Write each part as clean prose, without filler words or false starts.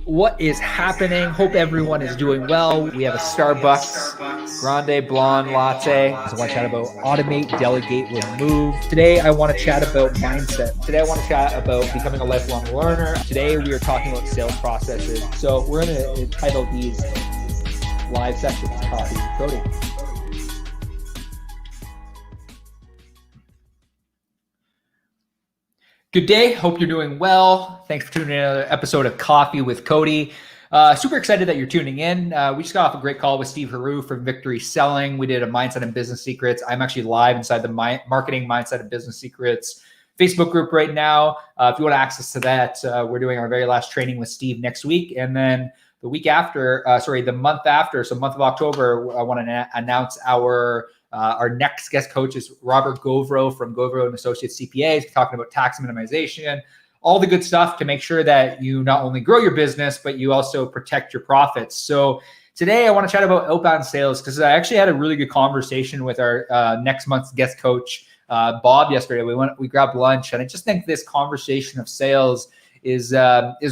What is happening? Hope everyone is doing well. We have a Starbucks Grande Blonde Latte. I want to chat about automate, delegate, remove. Today, I want to chat about mindset. Today, I want to chat about becoming a lifelong learner. Today, we are talking about sales processes. So we're going to title these live sessions, Coffee with Cody. Good day. Hope you're doing well. Thanks for tuning in to another episode of Coffee with Cody. Super excited that you're tuning in. We just got off a great call with Steve Haru from Victory Selling. We did a Mindset and Business Secrets. I'm actually live inside the Marketing Mindset and Business Secrets Facebook group right now. If you want access to that, we're doing our very last training with Steve next week. And then the week after, the month after, so month of October, I want to announce our next guest coach is Robert Govro from Govro and Associates CPAs, talking about tax minimization, all the good stuff to make sure that you not only grow your business, but you also protect your profits. So today I want to chat about outbound sales because I actually had a really good conversation with our next month's guest coach, Bob, yesterday. We grabbed lunch, and I just think this conversation of sales is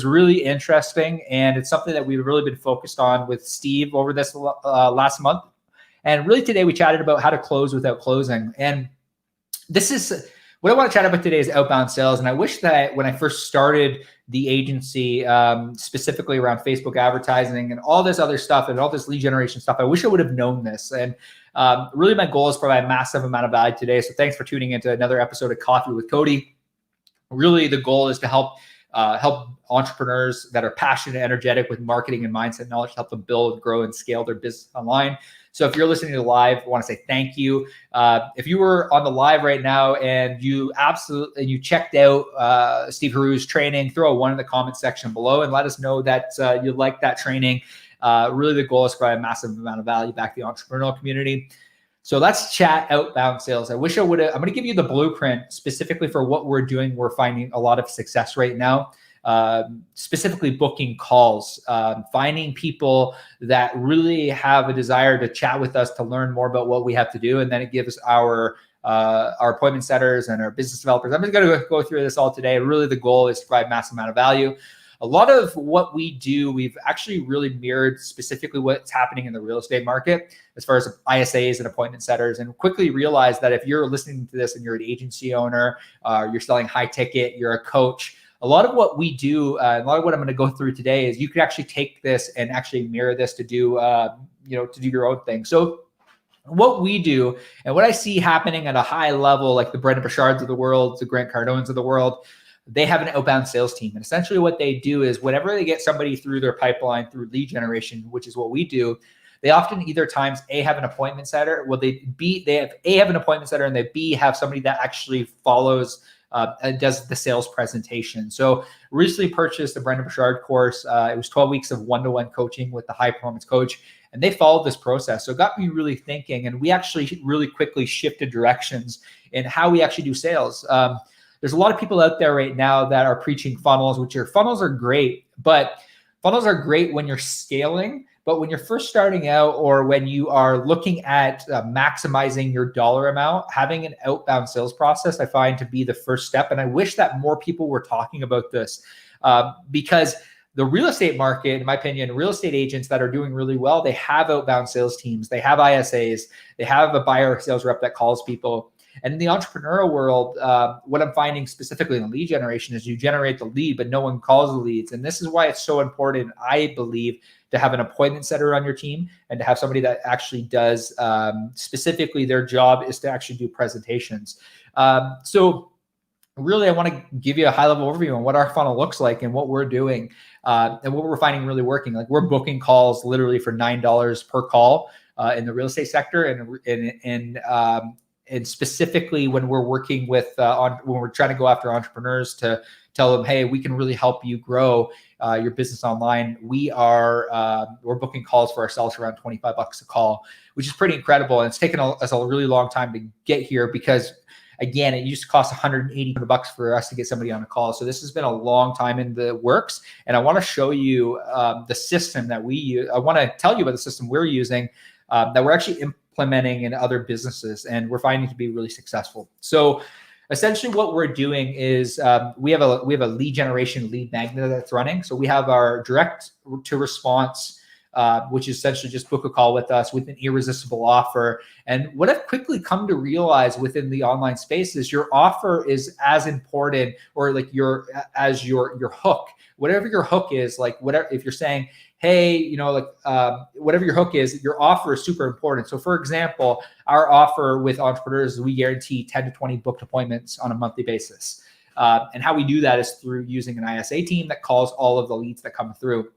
really interesting, and it's something that we've really been focused on with Steve over this last month. And really today we chatted about how to close without closing. And this is what I want to chat about today is outbound sales. And I wish that when I first started the agency, specifically around Facebook advertising and all this other stuff and all this lead generation stuff, I wish I would have known this. And really my goal is to provide a massive amount of value today. So thanks for tuning into another episode of Coffee with Cody. Really the goal is to help entrepreneurs that are passionate, energetic with marketing and mindset knowledge, help them build, grow, and scale their business online. So if you're listening to live, I want to say thank you. If you were on the live right now and you checked out Steve Haru's training, throw a 1 in the comment section below and let us know that you like that training. Really the goal is to provide a massive amount of value back to the entrepreneurial community. So let's chat outbound sales. I wish I would have. I'm going to give you the blueprint specifically for what we're doing. We're finding a lot of success right now, specifically booking calls, finding people that really have a desire to chat with us to learn more about what we have to do. And then it gives our appointment setters and our business developers. I'm just going to go through this all today. Really the goal is to provide massive amount of value. A lot of what we do, we've actually really mirrored specifically what's happening in the real estate market as far as ISAs and appointment setters, and quickly realize that if you're listening to this and you're an agency owner, you're selling high ticket, you're a coach, a lot of what we do, a lot of what I'm going to go through today is you could actually take this and actually mirror this to do, to do your own thing. So what we do and what I see happening at a high level, like the Brendan Burchards of the world, the Grant Cardones of the world, they have an outbound sales team. And essentially what they do is whenever they get somebody through their pipeline through lead generation, which is what we do, they often either times A, have an appointment setter. Well, they have A, have an appointment setter, and they B, have somebody that actually follows and does the sales presentation. So recently purchased the Brendan Burchard course. It was 12 weeks of one-to-one coaching with the high performance coach. And they followed this process. So it got me really thinking. And we actually really quickly shifted directions in how we actually do sales. There's a lot of people out there right now that are preaching funnels, funnels are great, but funnels are great when you're scaling. But when you're first starting out or when you are looking at maximizing your dollar amount, having an outbound sales process, I find to be the first step. And I wish that more people were talking about this because the real estate market, in my opinion, real estate agents that are doing really well, they have outbound sales teams, they have ISAs, they have a buyer sales rep that calls people. And in the entrepreneurial world, what I'm finding specifically in lead generation is you generate the lead, but no one calls the leads. And this is why it's so important, I believe, to have an appointment setter on your team and to have somebody that actually does specifically their job is to actually do presentations. So really, I want to give you a high-level overview on what our funnel looks like and what we're doing and what we're finding really working. Like we're booking calls literally for $9 per call in the real estate sector, and specifically when we're working with when we're trying to go after entrepreneurs to tell them, hey, we can really help you grow your business online. We're booking calls for ourselves around $25 a call, which is pretty incredible. And it's taken us a really long time to get here because, again, it used to cost $180 for us to get somebody on a call. So this has been a long time in the works. And I want to show you the system that we use. I want to tell you about the system we're using that we're actually implementing in other businesses, and we're finding to be really successful. So Essentially, what we're doing is we have a lead generation lead magnet that's running. So we have our direct to response, which is essentially just book a call with us with an irresistible offer. And what I've quickly come to realize within the online space is your offer is as important, or like your hook. Whatever your hook is, like whatever, if you're saying, hey, whatever your hook is, your offer is super important. So for example, our offer with entrepreneurs is we guarantee 10 to 20 booked appointments on a monthly basis. And how we do that is through using an ISA team that calls all of the leads that come through.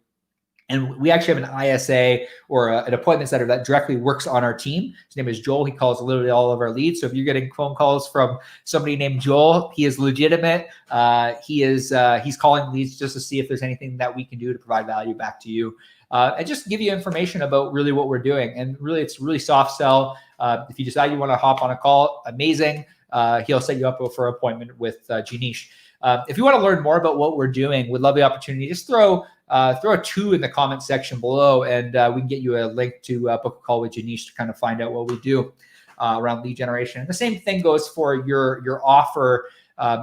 And we actually have an ISA or an appointment setter that directly works on our team. His name is Joel. He calls literally all of our leads. So if you're getting phone calls from somebody named Joel, he is legitimate. He's calling leads just to see if there's anything that we can do to provide value back to you. And just give you information about really what we're doing. And really, it's really soft sell. If you decide you want to hop on a call, amazing. He'll set you up for an appointment with Janish. If you want to learn more about what we're doing, we'd love the opportunity. Just throw a 2 in the comment section below, and we can get you a link to book a call with Janish to kind of find out what we do around lead generation. And the same thing goes for your offer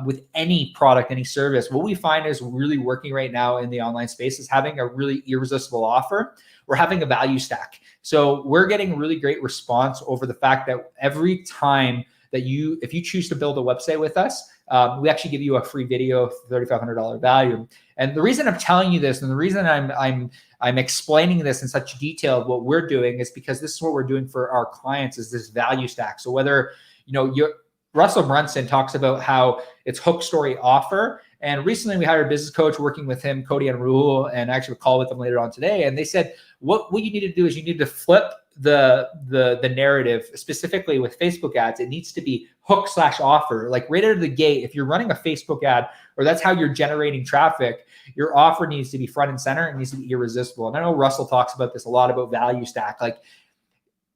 with any product, any service. What we find is really working right now in the online space is having a really irresistible offer. We're having a value stack. So we're getting really great response over the fact that every time that if you choose to build a website with us, we actually give you a free video of $3,500 value. And the reason I'm telling you this, and the reason I'm explaining this in such detail of what we're doing, is because this is what we're doing for our clients, is this value stack. So whether Russell Brunson talks about how it's hook, story, offer. And recently we hired a business coach working with him, Cody and Rahul, and I actually have a call with them later on today. And they said, what you need to do is you need to flip the narrative. Specifically with Facebook ads, it needs to be hook/offer. Like right out of the gate, if you're running a Facebook ad, or that's how you're generating traffic, your offer needs to be front and center. It needs to be irresistible. And I know Russell talks about this a lot, about value stack. Like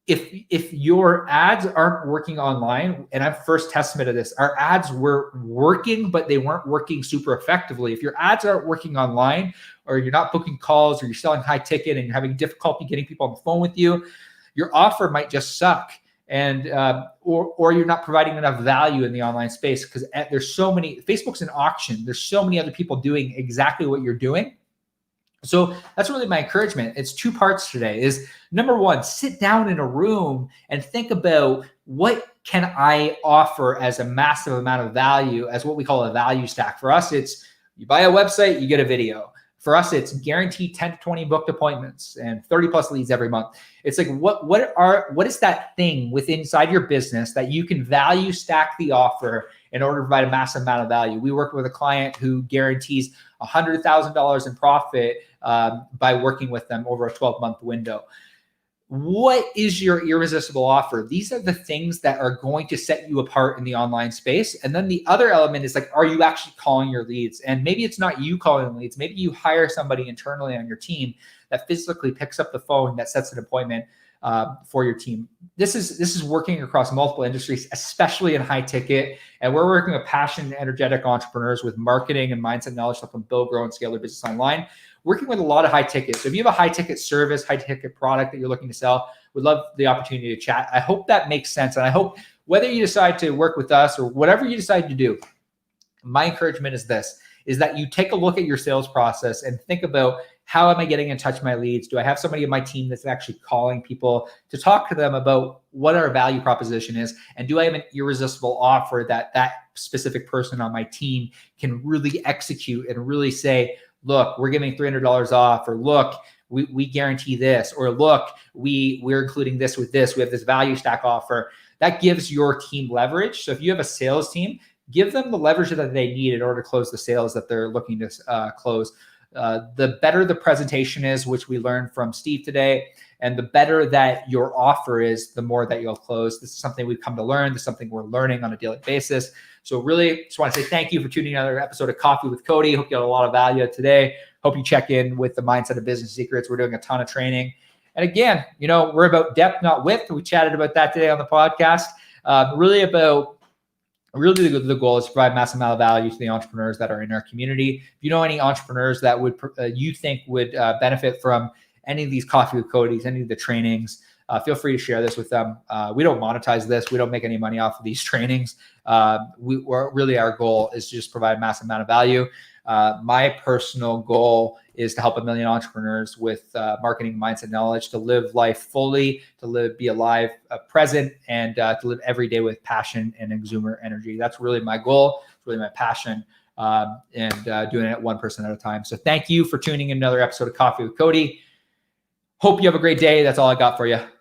if your ads aren't working online, and I'm first testament of this, our ads were working, but they weren't working super effectively. If your ads aren't working online, or you're not booking calls, or you're selling high ticket and you're having difficulty getting people on the phone with you, your offer might just suck. And or you're not providing enough value in the online space, because there's so many. Facebook's an auction. There's so many other people doing exactly what you're doing. So that's really my encouragement. It's 2 parts today. Is number 1, sit down in a room and think about, what can I offer as a massive amount of value, as what we call a value stack. For us, it's you buy a website, you get a video. For us, it's guaranteed 10 to 20 booked appointments and 30 plus leads every month. It's like, what is that thing within inside your business that you can value stack the offer in order to provide a massive amount of value? We work with a client who guarantees $100,000 in profit by working with them over a 12-month window. What is your irresistible offer? These are the things that are going to set you apart in the online space. And then the other element is like, are you actually calling your leads? And maybe it's not you calling leads. Maybe you hire somebody internally on your team that physically picks up the phone, that sets an appointment for your team. This is working across multiple industries, especially in high ticket. And we're working with passionate, energetic entrepreneurs with marketing and mindset knowledge to help them build, grow, and scale their business online. Working with a lot of high tickets. So if you have a high ticket service, high ticket product that you're looking to sell, we'd love the opportunity to chat. I hope that makes sense. And I hope whether you decide to work with us or whatever you decide to do, my encouragement is this, is that you take a look at your sales process and think about, how am I getting in touch with my leads? Do I have somebody in my team that's actually calling people to talk to them about what our value proposition is? And do I have an irresistible offer that specific person on my team can really execute and really say, look, we're giving $300 off, or look, we guarantee this, or look, we're including this with this. We have this value stack offer. That gives your team leverage. So if you have a sales team, give them the leverage that they need in order to close the sales that they're looking to close. The better the presentation is, which we learned from Steve today, and the better that your offer is, the more that you'll close. This is something we've come to learn. This is something we're learning on a daily basis. So really just want to say thank you for tuning in another episode of Coffee with Cody. Hope you got a lot of value today. Hope you check in with the Mindset of Business Secrets. We're doing a ton of training. And again, we're about depth, not width. We chatted about that today on the podcast. Really the goal is to provide massive amount of value to the entrepreneurs that are in our community. If you know any entrepreneurs that would you think would benefit from any of these Coffee with Cody's, any of the trainings, feel free to share this with them. We don't monetize this. We don't make any money off of these trainings. Really our goal is to just provide a massive amount of value. My personal goal is to help 1 million entrepreneurs with marketing, mindset, knowledge, to live life fully, be alive, present, and to live every day with passion and exuberant energy. That's really my goal. It's really my passion, and doing it one person at a time. So thank you for tuning in another episode of Coffee with Cody. Hope you have a great day. That's all I got for you.